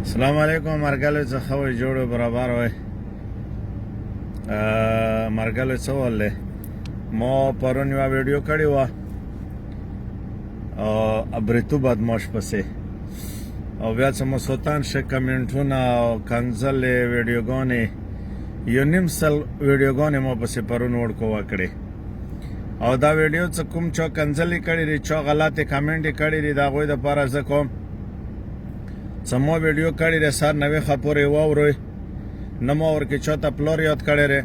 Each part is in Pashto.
السلام علیکم مرګل څه وای جوړو برابر وای مرګل څه ولې ما پرون یو ویډیو کړی و ابریتو بدمعاش پسې او بیا څه مسوتان شه کمنټونه او کنزل ویډیوګانې یو نیم سل ویډیوګانې ما پسې پرون ورکو کړې او دا ویډیو څه کوم چا کنزلې کړې دي چا غلطه کمنټ کړې دي دا غوې د پاره ځ کوم سمو ویډیو کړی د سر نوې خپورې واوري نه مو ورکه چاته پلور یاد کړی ره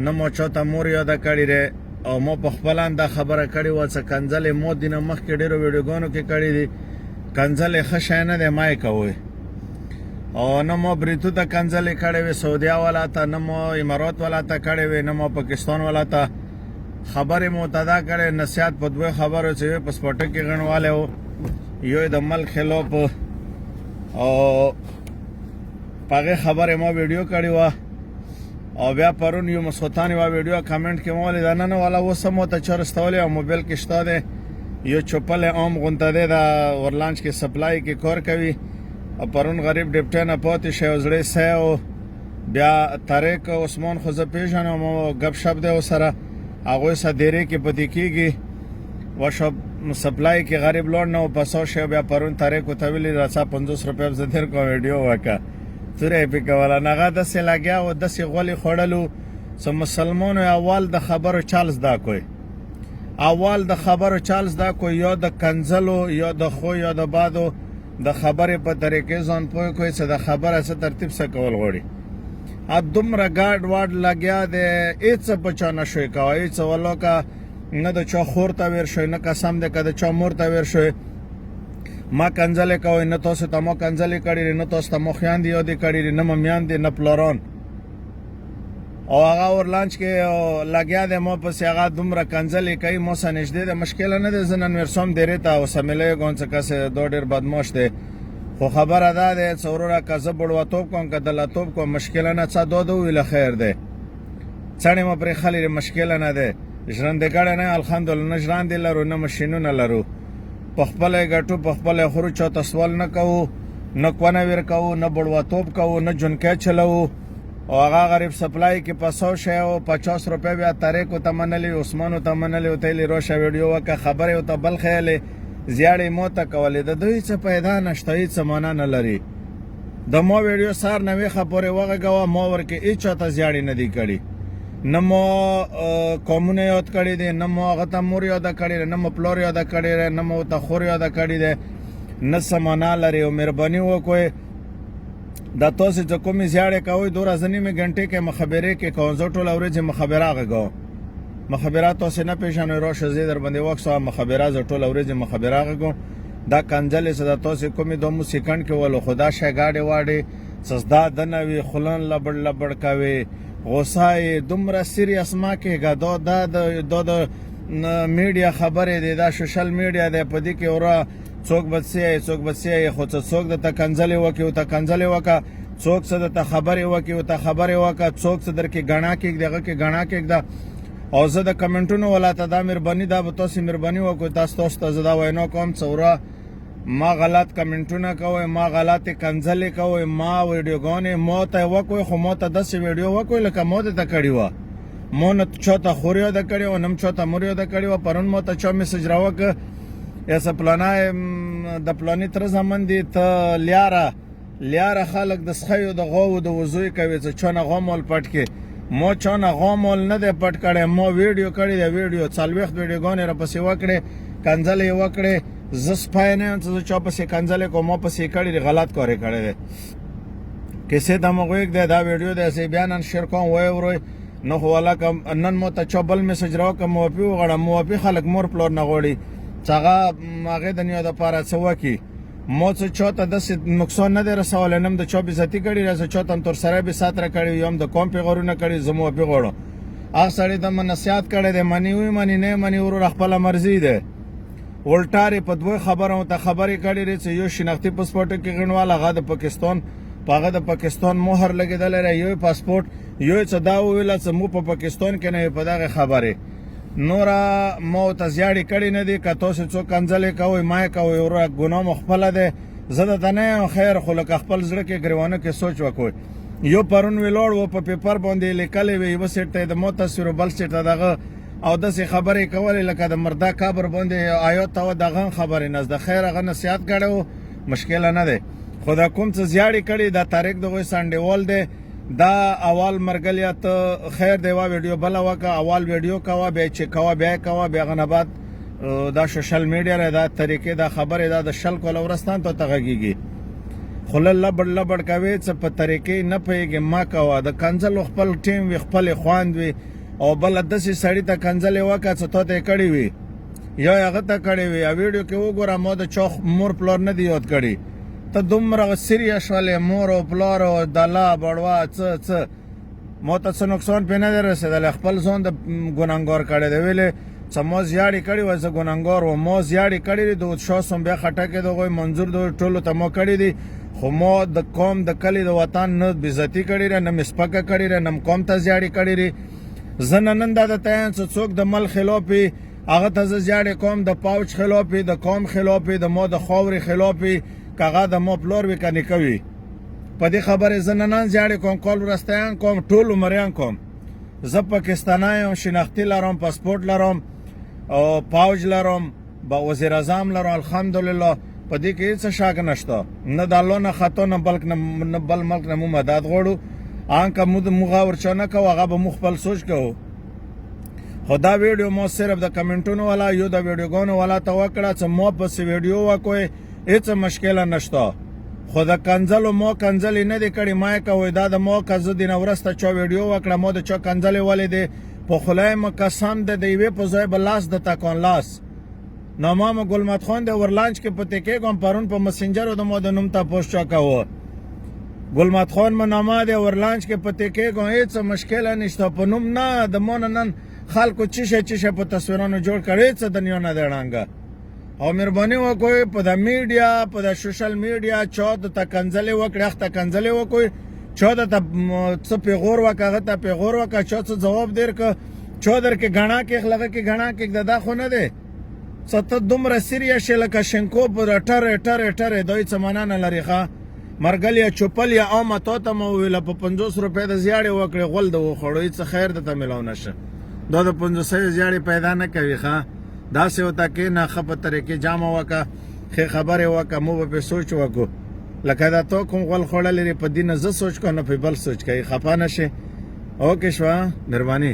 نه مو چاته مور یاد کړی ره او مو په خپل اند خبره کړی و چې کنزل مو دینه مخ کې ډیرو ویډیوګانو کې کړی دي کنزل خشانه د مای کوي او نه مو بریتو ته کنزل کړی وي سعودیا والا ته نه مو امارات والا ته کړی وي نه مو پاکستان والا ته خبره متدا کړي نصيحت په دوه خبرو چې په سپوټ کې غنواله او یو د ملک خلاف او پاگه خبر ما ویڈیو کردی و او بیا پرون یو مسخوتانی و ویڈیو کامنٹ که موالی دانانه والا و سمو تا چرستوالی و موبیل کشتا ده یو چپل عام غنطه ده دا ورلانچ که سپلای که کار کوي او پرون غریب ډیپټن پاتې شي وزړې سه او بیا طارق عثمان خوزه پیژنه مو غب شپ ده سره هغه سره ډیره کې پدې کېږي وشب سپلای کې غریب لوړ نه پسو شو بیا پرون طارق ته ویلي راځه 50 روپیا زدر کو ویډیو وکا ترې په کوله نغه د سه لګیا او د سه غولي خړلو سم مسلمانو اول د خبرو چالز دا کوي اول د خبرو چالز دا کوي یا د کنزلو یا د خو یا د بادو د خبرې په طریقې ځان پوي کوي چې د خبره څه ترتیب څه کول غوړي ا دومره ګارد وارد لګیا د هیڅ بچانه شوي کوي چې ولوکا نه د چا خور ته ور شوی نه قسم ده که د چا مور ته ور شوی ما کنځلې کوي نه تاسو ته ما کنځلې کړې نه تاسو ته مو خیان دی یادې کړې نه ممیان دي نه پلاران او هغه ور لانچ کې لګیا دی ما پسې هغه دومره کنځلې کوي مو سره نږدې ده مشکل نه ده زنن ورسوم دیره ته او سملې ګون څه کسه دو ډېر بدمعاش دی خو خبره ده د څورورا کزه بړواتوب کوم کدلاتوب کوم مشکل نه څه دو ویل خیر ده څنګه ما پرې خالي مشکل نه ده ژرندګړه نه الحمدلله ژرند لرو نه ماشینونه لرو په خپل غټو په خپل خورو چاته سوال نه کوو نه کونه ور کوو نه بړواتوب کوو نه جنکه چلو او هغه غریب سپلای کې پسو شي او 50 روپیا بیا طارق ته منلي عثمان ته منلي او تیلی روشه ویډیو وکه خبره او ته بل خیال زیاړې موته کولې د دوی څه پیدا نشته هیڅ معنا نه لري د مو ویډیو سار نوې خبره وغه مو ورکه هیڅ ته زیاړې نه دی کړي نه مو کومونه یاد کړی دی نه مو هغه ته مور یاد کړی نه مو پلور یاد کړی نه مو ته خور یاد کړی دی نه سمانا لري او مهرباني وکوي د تاسو چې کومې زیاړې کوي دوه ځنې می غنټه کې مخابره کې کوزو ټول اورې مخابره غو مخابرات تاسو نه پیژنئ راشه زیدر باندې وکسو مخابره ز ټول اورې مخابره غو دا کنځلې صدا تاسو کومې دومو سکند کې ولو خدا شګاډې واړې سزدا دنوي خلن لبړ کوي غوسای دومره سیریس ما کې غا د میډیا خبره دی دا سوشل میډیا دی په دې کې اورا څوک بچي خو څوک د کنځلې وکي او ته کنځلې وکا څوک څه د خبره وکي او ته خبره وکا څوک څه درکې غنا کې دغه کې غنا کې دا او زه د کمنټونو ولا ته دا مهرباني دا به تاسو مهرباني وکړئ تاسو ته زدا وینو کوم څورا ما غلط کمنټونه کوي ما غلط کنځلې کوي ما ویډیوګانې مو ته وکوي خو مو ته د ویډیو وکوي لکه مو ته کړی و مو نه چاته خوريو د کړی و نم چاته موريو د کړی و پرون مو ته چا میسج راوک ایسا پلانای د پلانې تر زمن دي ته لیاره خلک د سخیو د غو د وزوي کوي چې چونه غومول پټ کې مو چونه غومول نه د پټ کړي مو ویډیو کړی د ویډیو څلويخت ویډیوګانې را پسې وکړي کنځلې وکړي زس پاینه چې چا پسې کنځلې کوم پسې کړي غلط کاری کړي دي کیسه د مغویک دا ویډیو د سی بیان شیر کوم وای ورو نو هواله کم نن مو ته چبل میسج راو کوم او پی وغړم مو پی خلک مور پلور نه غوړي څنګه ماغه دنیا د پاره څو کی مو څه چاته د نقصان نه رسول نم د 24 عتی کړي راځه چاته تر سره به سات را کړي یم د کوم پیغورونه کړي زمو پی غوړو ا سړی د نصيحت کړي د منی وي منی نه منی ور خپل مرزي ده ولټاره په دوه خبرو ته خبرې کړي چې یو شناختی پاسپورت کې غنواله غا د پاکستان پاغه د پاکستان مهر لګیدل لري یو پاسپورت یو څه دا ویل چې مو په پاکستان کې نه په دغه خبره نورا مو ته زیاړې کړي نه دي که تاسو څوک کنځلې کوئ ما کوئ ګناه مخفله ده زه درته نه یم خیر خو لکه خپل زړه کې ګریوانه کې سوچ وکړئ یو پرون ویلوړ و په پیپر باندې لیکلی وي یوه سیټ ته یې د مو تصویر و بل سیټ ته دغه او داسې خبرې کولې لکه د مرده قبر باندې آیات ته و دغه خبرې نه د خیر هغه نصیحت کړی و مشکله نه دی خو دا کوم څه زیاړې کړي دا طارق د هغوی سنډېوال دی دا اول مرګلیا ته خیر دی وا ویډیو بله وکړه اول ویډیو کوه بیا چې کوه بیا یې کوه بیا هغه نه بعد دا سوشل میډیا دی دا طریقې دا خبرې دا د شل کاله ورستان ته غږېږي خوله لبړ لبړ کوې څه په طریقې نه پوهېږې مه کوه د کنځلو خپل ټیم وي خپلې خواند وي او بله داسې سړي ته کنځلې وکړه څه تا ته یې کړې وي یا هغه ته کړې وي او ویډیو کې وګوره ما د چا مور پلار نه دی یاد کړي ته دومره سیریس شولې مور او پلار او دله بړوا څه ما ته څه نقصان پرې نه دی رسېدلی خپل ځان د ګنهګار کړی دی ویلې څه ما زیاړې کړې وه زه ګنهګار وم ما زیاړې کړې دي د اتشا سم بیا خټکې د هغوی منظور د ټولو ته ما کړې دي خو ما د قوم د کلي د وطن نه بېزتي کړې ده نه مې سپکه کړې ده نه م قوم ته زیاړې کړې دي زه نن دا درته یم چې څوک د مل خلاف وي هغه ته زه زیاړې کوم د پاوچ خلاف وي د قوم خلاف وي د ما د خاورې خلاف وي که هغه د ما پلار وي که نیکه وي په دې خبرې زه ننان زیاړې کوم کال وروستیان کوم ټول عمریان کوم زه پاکستانی یم شناختي لرم پاسپورټ لرم او پاوج لرم با وزیر اعظم لرم الحمدلله په دې کې هېڅ شک نشته نه د الله نه خطا نه بل ملک نه مو مدد غواړو آن که موږ ورچا نه کوو هغه به موږ خپل سوچ کوو خو دا ویډیو ما صرف د کمنټونو والا یو د ویډیوګانو والا ته وکړه چې ما پسې ویډیو وکړئ هېڅ مشکله نشته خو د کنځلو ما کنځلې نه دی کړې ما یې کوئ دا د ما که زه دې نه وروسته چا ویډیو وکړه ما د چا کنځلې ولې دی په خدای مو قسم دی د یوې په ځای به لاس د تکان لاس نو ما ګل محمد خان د ورلانچ کې پته کېږم پرون په مسنجرو د ما د نوم تپوس چا کوه ګل محمد خان مو نامه دی ورلانچ کې پته کېږم هېڅ مشکله نشته په نوم نه د ما نه نن خلکو چیشه په تصویرونو جوړ کړی څه دنیا نه دی ړانګه او مهرباني وکړئ په د میډیا په د سوشل میډیا چا درته کنځلې وکړي هغه ته کنځلې وکړئ چا درته څه پیغور وکړه هغه ته پیغور وکړه چا څه ځواب در که چا درکې ګڼا کېږ لغه کې ګڼا کېږ دا خو نه دی څه ته دومره سیریس یې لکه شنکو په ټرې دوی څه معنا نه لري ښه مرګلیا چوپل یا عامه تا ته مو وویله په 50 روپۍ د زیاړې وکړې غول د وخوړو هېڅ خیر درته میلاو نه شه دا د 500 زیاړې پیدا نه کوي ښه داسې ورته کښېنه ښه په طریقې جامه وکړه ښې خبرې وکړه موږ به پرې سوچ وکړو لکه دا تو کوم غول خوړلی دی په دې نه زه سوچ کوم نه پرې بل سوچ کوي خفه نه شي اوکې شوه مهرباني